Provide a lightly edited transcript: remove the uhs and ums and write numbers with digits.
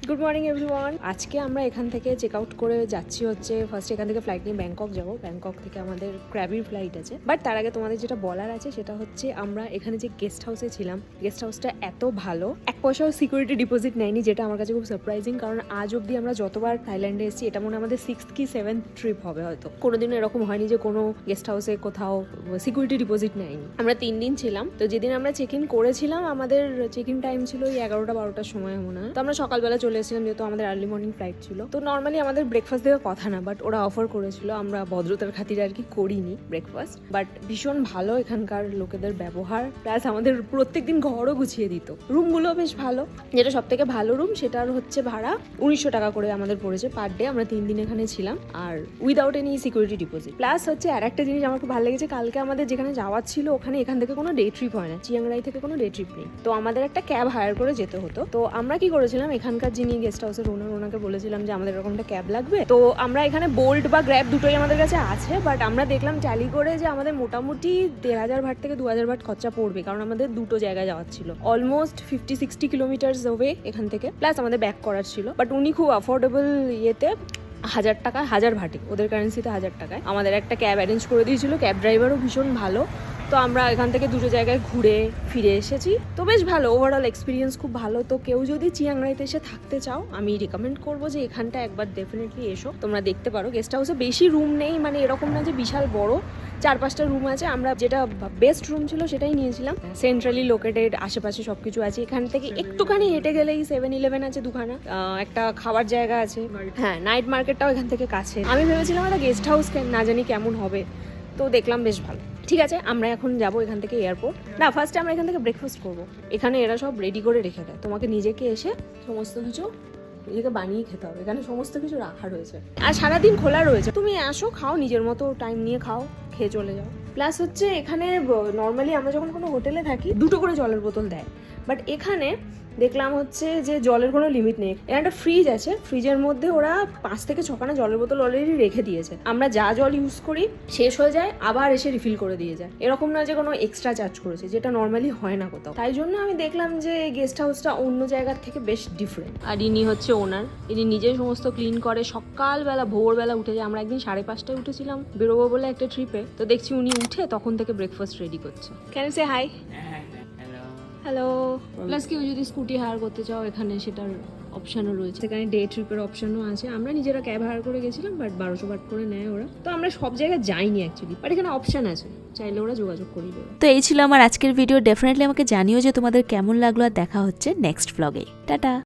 Good morning everyone. আজকে আমরা এখান থেকে চেক আউট করে যাচ্ছি হচ্ছে ফার্স্ট এখান থেকে ফ্লাইট নিয়ে ব্যাংকক যাব। ব্যাংকক থেকে আমাদের ক্র্যাবির ফ্লাইট আছে। বাট তার আগে তোমাদের যেটা বলার আছে সেটা হচ্ছে আমরা এখানে যে গেস্ট হাউসে ছিলাম, গেস্ট হাউসটা এত ভালো, এক পয়সাও সিকিউরিটি ডিপোজিট নেয়নি, যেটা আমার কাছে খুব সারপ্রাইজিং। কারণ আজ অব্দি আমরা যতবার থাইল্যান্ডে এসেছি এটা মনে আমাদের 6th কি 7th ট্রিপ হবে হয়তো, কোনোদিনও এরকম হয়নি যে কোনো গেস্ট হাউসে কোথাও সিকিউরিটি ডিপোজিট নেয়নি। আমরা 3 দিন ছিলাম। তো যেদিন আমরা চেক ইন করেছিলাম আমাদের চেক ইন টাইম ছিল ওই 11টা-12টার সময় মনে হয়। তো আমরা সকালবেলা চলে এসেছিলাম যেহেতু আমাদের আর্লি মর্নিং ফ্লাইট ছিল। তো নর্মালি আমাদের ব্রেকফাস্ট দেওয়ার কথা না, বাট ওরা অফার করেছিল, আমরা ভদ্রতার খাতিরে আর কি করিনি ব্রেকফাস্ট। বাট ভীষণ ভালো এখানকার লোকেদের ব্যবহার, প্লাস আমাদের প্রত্যেকদিন ঘরও গুছিয়ে দিত। রুমগুলো বেশ ভালো, যেটা সব থেকে ভালো রুম সেটার হচ্ছে ভাড়া 1900 টাকা করে আমাদের পড়েছে পার ডে। আমরা 3 দিন এখানে ছিলাম আর without any security deposit. Plus হচ্ছে আর একটা জিনিস আমার খুব ভালো লেগেছে, কালকে আমাদের যেখানে যাওয়ার ছিল ওখানে এখান থেকে কোনো ডে ট্রিপ হয় না, চিয়াংরাই থেকে কোনো ডে ট্রিপ নেই। তো আমাদের একটা ক্যাব হায়ার করে যেতে হতো। তো আমরা কি করেছিলাম, এখানকার যিনি গেস্ট হাউসের ওনাকে বলেছিলাম যে আমাদের এরকম একটা ক্যাব লাগবে। তো আমরা এখানে বোল্ট বা গ্র্যাব দুটোই আমাদের কাছে আছে, বাট আমরা দেখলাম ট্যালি করে যে আমাদের মোটামুটি 1500 ভাট থেকে 2000 ভাট খরচা পড়বে, কারণ আমাদের দুটো জায়গায় যাওয়ার ছিল, অলমোস্ট 50-60 কিলোমিটার্স ওয়ে এখান থেকে, প্লাস আমাদের ব্যাক করার ছিল। বাট উনি খুব অ্যাফোর্ডেবল ইয়েতে 1000 টাকা, 1000 ভাটে, ওদের কারেন্সিতে 1000 টাকায় আমাদের একটা ক্যাব অ্যারেঞ্জ করে দিয়েছিল। ক্যাব ড্রাইভারও ভীষণ ভালো। তো আমরা এখান থেকে দুটো জায়গায় ঘুরে ফিরে এসেছি। তো বেশ ভালো, ওভারঅল এক্সপিরিয়েন্স খুব ভালো। তো কেউ যদি চিয়াংরাইতে এসে থাকতে চাও আমি রিকমেন্ড করবো যে এখানটা একবার ডেফিনেটলি এসো, তোমরা দেখতে পারো। গেস্ট হাউসে বেশি রুম নেই, মানে এরকম না যে বিশাল বড়, 4-5টা রুম আছে। আমরা যেটা বেস্ট রুম ছিল সেটাই নিয়েছিলাম। সেন্ট্রালি লোকেটেড, আশেপাশে সবকিছু আছে। এখান থেকে একটুখানি হেঁটে গেলেই 7-11 আছে দুখানা, একটা খাবার জায়গা আছে, হ্যাঁ নাইট মার্কেটটাও এখান থেকে কাছে। আমি ভেবেছিলাম একটা গেস্ট হাউস না জানি কেমন হবে, তো দেখলাম বেশ ভালো। ঠিক আছে, আমরা এখন যাব এখান থেকে এয়ারপোর্ট। না, ফার্স্টে আমরা এখান থেকে ব্রেকফাস্ট করবো। এখানে এরা সব রেডি করে রেখে দেয়, তোমাকে নিজেকে এসে সমস্ত কিছু নিজেকে বানিয়ে খেতে হবে। এখানে সমস্ত কিছু রাখা রয়েছে আর সারাদিন খোলা রয়েছে, তুমি আসো, খাও, নিজের মতো টাইম নিয়ে খাও, খেয়ে চলে যাও। প্লাস হচ্ছে এখানে নর্মালি আমরা যখন কোনো হোটেলে থাকি 2টো করে জলের বোতল দেয়, বাট এখানে দেখলাম হচ্ছে যে জলের কোনো লিমিট নেই। এখানে একটা ফ্রিজ আছে, ফ্রিজের মধ্যে ওরা 5 থেকে 6খানা জলের বোতল অলরেডি রেখে দিয়েছে। আমরা যা জল ইউজ করি শেষ হয়ে যায় আবার এসে রিফিল করে দিয়ে যায়, এরকম নয় যে কোনো এক্সট্রা চার্জ করেছে, যেটা নর্মালি হয় না কোথাও। তাই জন্য আমি দেখলাম যে গেস্ট হাউসটা অন্য জায়গার থেকে বেশ ডিফারেন্ট। আর ইনি হচ্ছে ওনার, ইনি নিজে সমস্ত ক্লিন করে। সকালবেলা ভোরবেলা উঠে যায়, আমরা একদিন 5:30টায় উঠেছিলাম বেরোবো বলে একটা ট্রিপে, তো দেখছি উনি উঠে তখন থেকে ব্রেকফাস্ট রেডি করছে। Can you say hi? Hello. Plus কেউ যদি স্কুটি হায়ার করতে চাও এখানে সেটার অপশানও রয়েছে, এখানে ডে ট্রিপের অপশানও আছে। আমরা নিজেরা ক্যাব হায়ার করে গেছিলাম, বাট 1200 বাট করে নেয় ওরা। তো আমরা সব জায়গায় যাইনি অ্যাকচুয়ালি, বাট এখানে অপশান আছে, চাইলে ওরা যোগাযোগ করিয়ে দেবে। তো এই ছিল আমার আজকের ভিডিও। ডেফিনেটলি আমাকে জানিও যে তোমাদের কেমন লাগলো, আর দেখা হচ্ছে নেক্সট ভ্লগে। টাটা।